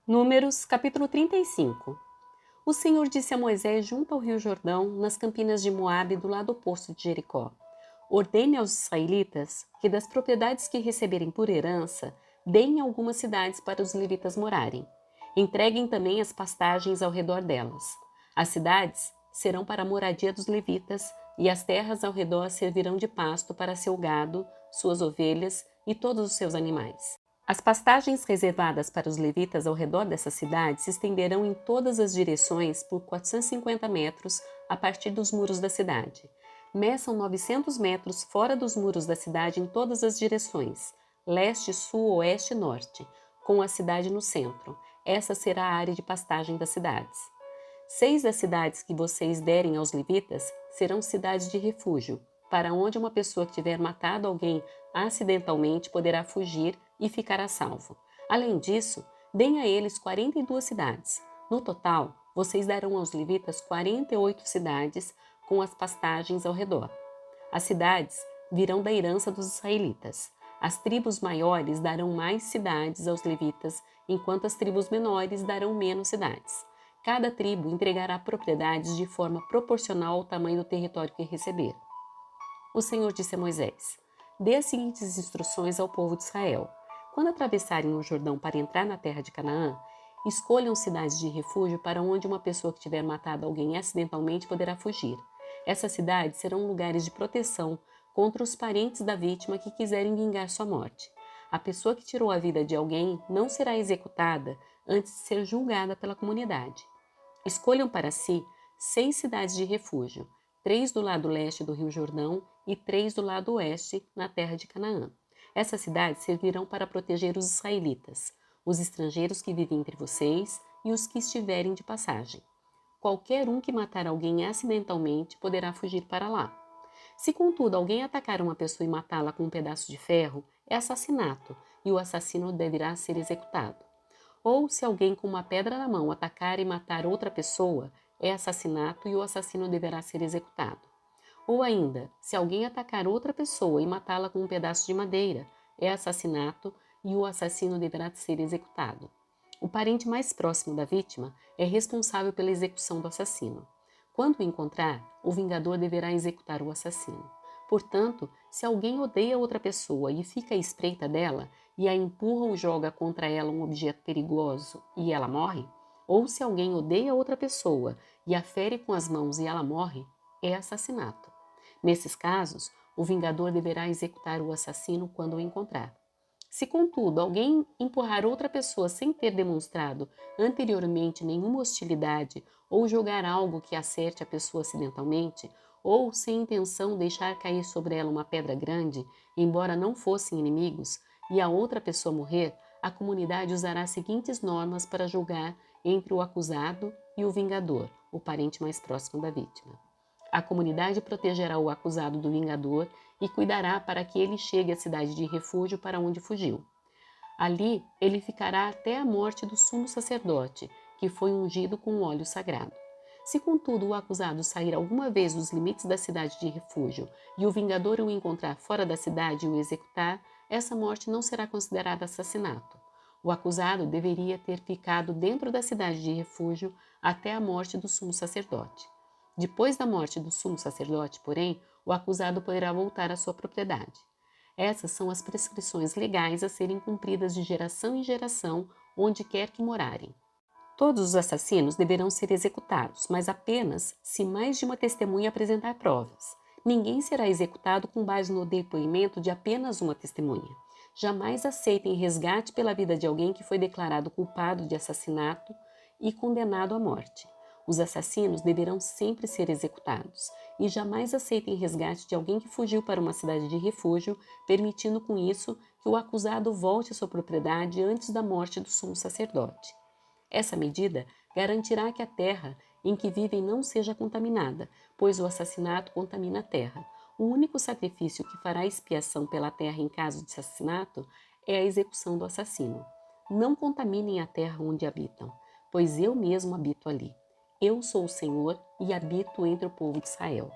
Números, capítulo 35. O Senhor disse a Moisés junto ao rio Jordão, nas campinas de Moabe, do lado oposto de Jericó: ordene aos israelitas que das propriedades que receberem por herança, deem algumas cidades para os levitas morarem. Entreguem também as pastagens ao redor delas. As cidades serão para a moradia dos levitas, e as terras ao redor servirão de pasto para seu gado, suas ovelhas e todos os seus animais. As pastagens reservadas para os levitas ao redor dessa cidade se estenderão em todas as direções por 450 metros a partir dos muros da cidade. Meçam 900 metros fora dos muros da cidade em todas as direções, leste, sul, oeste e norte, com a cidade no centro. Essa será a área de pastagem das cidades. 6 das cidades que vocês derem aos levitas serão cidades de refúgio, para onde uma pessoa que tiver matado alguém acidentalmente poderá fugir e ficar a salvo. Além disso, deem a eles 42 cidades. No total, vocês darão aos levitas 48 cidades com as pastagens ao redor. As cidades virão da herança dos israelitas. As tribos maiores darão mais cidades aos levitas, enquanto as tribos menores darão menos cidades. Cada tribo entregará propriedades de forma proporcional ao tamanho do território que receber. O Senhor disse a Moisés: dê as seguintes instruções ao povo de Israel. Quando atravessarem o Jordão para entrar na terra de Canaã, escolham cidades de refúgio para onde uma pessoa que tiver matado alguém acidentalmente poderá fugir. Essas cidades serão lugares de proteção contra os parentes da vítima que quiserem vingar sua morte. A pessoa que tirou a vida de alguém não será executada antes de ser julgada pela comunidade. Escolham para si 6 cidades de refúgio, 3 do lado leste do rio Jordão e 3 do lado oeste, na terra de Canaã. Essas cidades servirão para proteger os israelitas, os estrangeiros que vivem entre vocês e os que estiverem de passagem. Qualquer um que matar alguém acidentalmente poderá fugir para lá. Se, contudo, alguém atacar uma pessoa e matá-la com um pedaço de ferro, é assassinato, e o assassino deverá ser executado. Ou, se alguém com uma pedra na mão atacar e matar outra pessoa, é assassinato e o assassino deverá ser executado. Ou ainda, se alguém atacar outra pessoa e matá-la com um pedaço de madeira, é assassinato e o assassino deverá ser executado. O parente mais próximo da vítima é responsável pela execução do assassino. Quando o encontrar, o vingador deverá executar o assassino. Portanto, se alguém odeia outra pessoa e fica à espreita dela, e a empurra ou joga contra ela um objeto perigoso e ela morre, ou se alguém odeia outra pessoa e a fere com as mãos e ela morre, é assassinato. Nesses casos, o vingador deverá executar o assassino quando o encontrar. Se, contudo, alguém empurrar outra pessoa sem ter demonstrado anteriormente nenhuma hostilidade ou jogar algo que acerte a pessoa acidentalmente, ou sem intenção deixar cair sobre ela uma pedra grande, embora não fossem inimigos, e a outra pessoa morrer, a comunidade usará as seguintes normas para julgar entre o acusado e o vingador, o parente mais próximo da vítima. A comunidade protegerá o acusado do vingador e cuidará para que ele chegue à cidade de refúgio para onde fugiu. Ali, ele ficará até a morte do sumo sacerdote, que foi ungido com o óleo sagrado. Se, contudo, o acusado sair alguma vez dos limites da cidade de refúgio e o vingador o encontrar fora da cidade e o executar, essa morte não será considerada assassinato. O acusado deveria ter ficado dentro da cidade de refúgio até a morte do sumo sacerdote. Depois da morte do sumo sacerdote, porém, o acusado poderá voltar à sua propriedade. Essas são as prescrições legais a serem cumpridas de geração em geração, onde quer que morarem. Todos os assassinos deverão ser executados, mas apenas se mais de uma testemunha apresentar provas. Ninguém será executado com base no depoimento de apenas uma testemunha. Jamais aceitem resgate pela vida de alguém que foi declarado culpado de assassinato e condenado à morte. Os assassinos deverão sempre ser executados, e jamais aceitem resgate de alguém que fugiu para uma cidade de refúgio, permitindo com isso que o acusado volte à sua propriedade antes da morte do sumo sacerdote. Essa medida garantirá que a terra em que vivem não seja contaminada, pois o assassinato contamina a terra. O único sacrifício que fará expiação pela terra em caso de assassinato é a execução do assassino. Não contaminem a terra onde habitam, pois eu mesmo habito ali. Eu sou o Senhor e habito entre o povo de Israel.